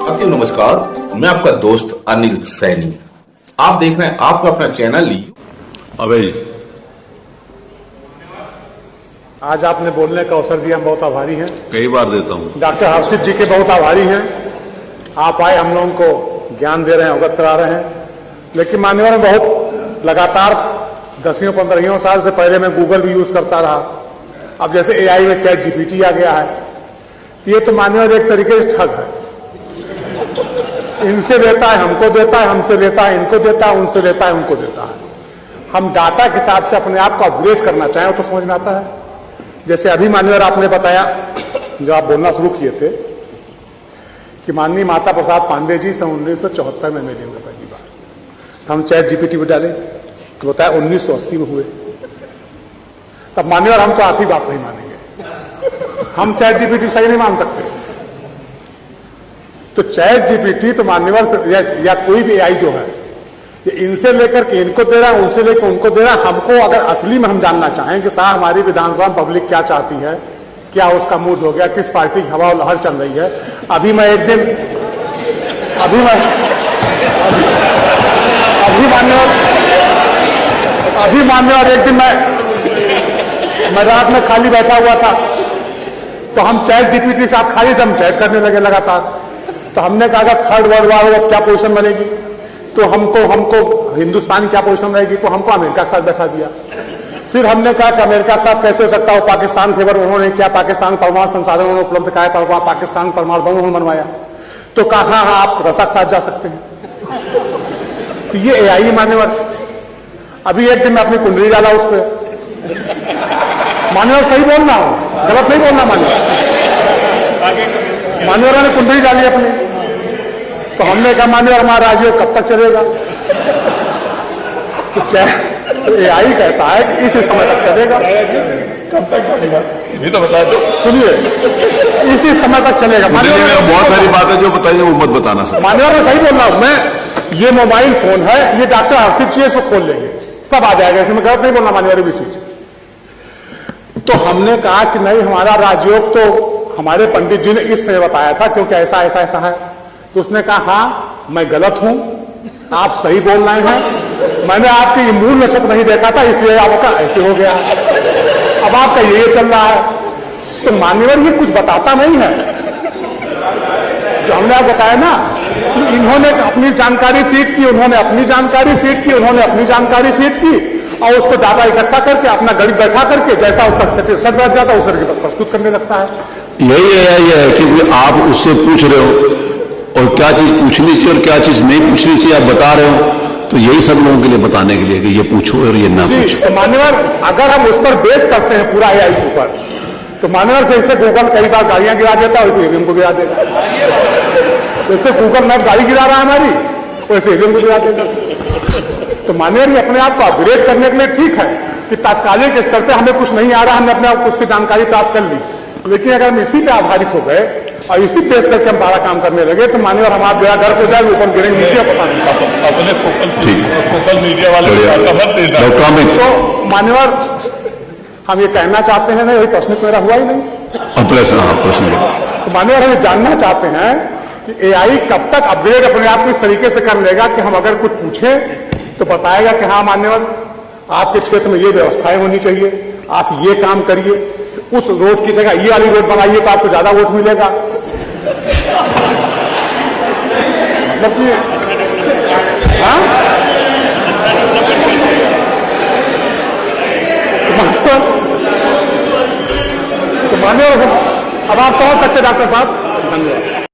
साथियों नमस्कार, मैं आपका दोस्त अनिल सैनी। आप देख रहे हैं आपका अपना चैनल अबे आज आपने बोलने का अवसर दिया, हम बहुत आभारी हैं। कई बार देता हूं। डॉक्टर हर्षित जी के बहुत आभारी हैं। आप आए, हम लोगों को ज्ञान दे रहे हैं, अवगत करा रहे हैं। लेकिन मान्यवर बहुत लगातार 10-15 साल से पहले मैं गूगल भी यूज करता रहा। अब जैसे एआई में चैट जीपीटी आ गया है, ये तो मान्यवर एक तरीके से ठग है। इनसे लेता है हमको देता है, हमसे लेता है इनको देता है, उनसे लेता है उनको देता है। हम डाटा के हिसाब से अपने आप को अपग्रेड करना चाहें तो समझ में आता है। जैसे अभी मान्यवर आपने बताया, जो आप बोलना शुरू किए थे कि माननीय माता प्रसाद पांडे जी सन 1974 में मिले हुए पहली बार। हम चैट जीपीटी में डाले तो बताया 1980 में हुए। तब मान्यवर हम तो आपकी बात सही मानेंगे, हम चैट जीपीटी सही नहीं मान सकते। तो चैट जीपीटी तो मान्यवर या कोई भी एआई जो है, ये इनसे लेकर के इनको दे रहा है, उनसे लेकर उनको दे रहा है। हमको अगर असली में हम जानना चाहें कि साहब हमारी विधानसभा पब्लिक क्या चाहती है, क्या उसका मूड हो गया, किस पार्टी की हवा और लहर चल रही है। अभी मान्यवर एक दिन मैं रात में खाली बैठा हुआ था, तो हम चैट जीपीटी से आप खाली दम चैट करने लगे लगातार। तो हमने कहा थर्ड वर्ल्ड वॉर हो क्या पोजीशन बनेगी, तो हमको हिंदुस्तान क्या पोजीशन रहेगी, तो हमको अमेरिका के साथ बैठा दिया। फिर हमने कहा कि अमेरिका के साथ कैसे हो सकता हो, पाकिस्तान फेवर उन्होंने क्या, पाकिस्तान परमाणु संसाधन उपलब्ध कराया, पाकिस्तान परमाणु बम बनवाया। तो कहा हाँ आप रसा के साथ जा सकते हैं। तो ये एआई मान्यवर। अभी एक दिन मैं अपनी कुंडली डाला उस पर, मान्यवर सही बोलना हो, गलत नहीं बोलना मान्यवर ने कुंडली डाली अपनी। तो हमने कहा मान्यवर हमारा राजयोग कब तक चलेगा। तो क्या एआई कहता है कि इसी समय तक चलेगा। कब तक चलेगा ये तो बता दो। सुनिए, इसी समय तक चलेगा। बहुत सारी बातें जो बताइए वो मत बताना सर। मान्यवर मैं सही बोल रहा हूं। मैं ये मोबाइल फोन है, ये डॉक्टर हर्षित जी इसको खोल लेंगे, सब आ जाएगा। इसमें गलत नहीं बोलना मान्यवर भी चीज। तो हमने कहा कि नहीं, हमारा राजयोग तो हमारे पंडित जी ने इस समय बताया था, क्योंकि ऐसा ऐसा ऐसा है। तो उसने कहा हाँ मैं गलत हूं, आप सही बोल रहे हैं, मैंने आपकी मूल नक्षत्र नहीं देखा था इसलिए आपका ऐसे हो गया, अब आपका ये चल रहा है। तो मान्यवर ये कुछ बताता नहीं है। जो हमने आप बताया ना, इन्होंने अपनी जानकारी फीड की, उन्होंने अपनी जानकारी फीड की, उन्होंने अपनी जानकारी फीड की, और उसको डाटा इकट्ठा करके अपना गणित बैठा करके जैसा उसका सट बैठ जाता है उस तरीके प्रस्तुत करने लगता है। यही है कि आप उससे पूछ रहे हो और क्या चीज पूछनी चाहिए और क्या चीज नहीं पूछनी चाहिए आप बता रहे हो। तो यही सब लोगों के लिए बताने के लिए कि ये पूछो और ये ना पूछो। तो मान्यवर अगर हम उस पर बेस करते हैं पूरा एआई के ऊपर, तो मान्यवर से इससे गूगल कई बार गाड़ियां गिरा देता है, वैसे ईवीएम को गिरा देगा। जैसे गूगल मैप गाड़ी गिरा रहा है हमारी, वैसे ईवीएम को गिरा देगा। तो मान्यवर ये अपने आप को अपग्रेड करने के लिए ठीक है कि तात्कालिक स्तर पे हमें कुछ नहीं आ रहा, हमने अपने आप को उसकी जानकारी प्राप्त कर ली। लेकिन अगर हम इसी पे आधारित हो गए और इसी पेश करके हम सारा काम करने लगे तो मान्यवर हमारा बेड़ा घर को जाए, ऊपर गिरेंगे नीचे पता नहीं। अपने सोशल मीडिया वाले तो मान्यवर हम ये कहना चाहते हैं, नहीं वही प्रश्न मेरा हुआ ही नहीं। प्रश्न तो मान्यवर हम ये जानना चाहते हैं कि एआई कब तक अपग्रेड अपने आप को इस तरीके से कर लेगा कि हम अगर कुछ पूछें तो बताएगा कि हाँ मान्यवर आपके क्षेत्र में ये व्यवस्थाएं होनी चाहिए, आप ये काम करिए, उस रोड की जगह ये वाली रोड बनाइए तो आपको ज्यादा वोट मिलेगा। मतलब कि हाँ, तो मान्यवर अब आप समझ सकते डॉक्टर साहब। धन्यवाद।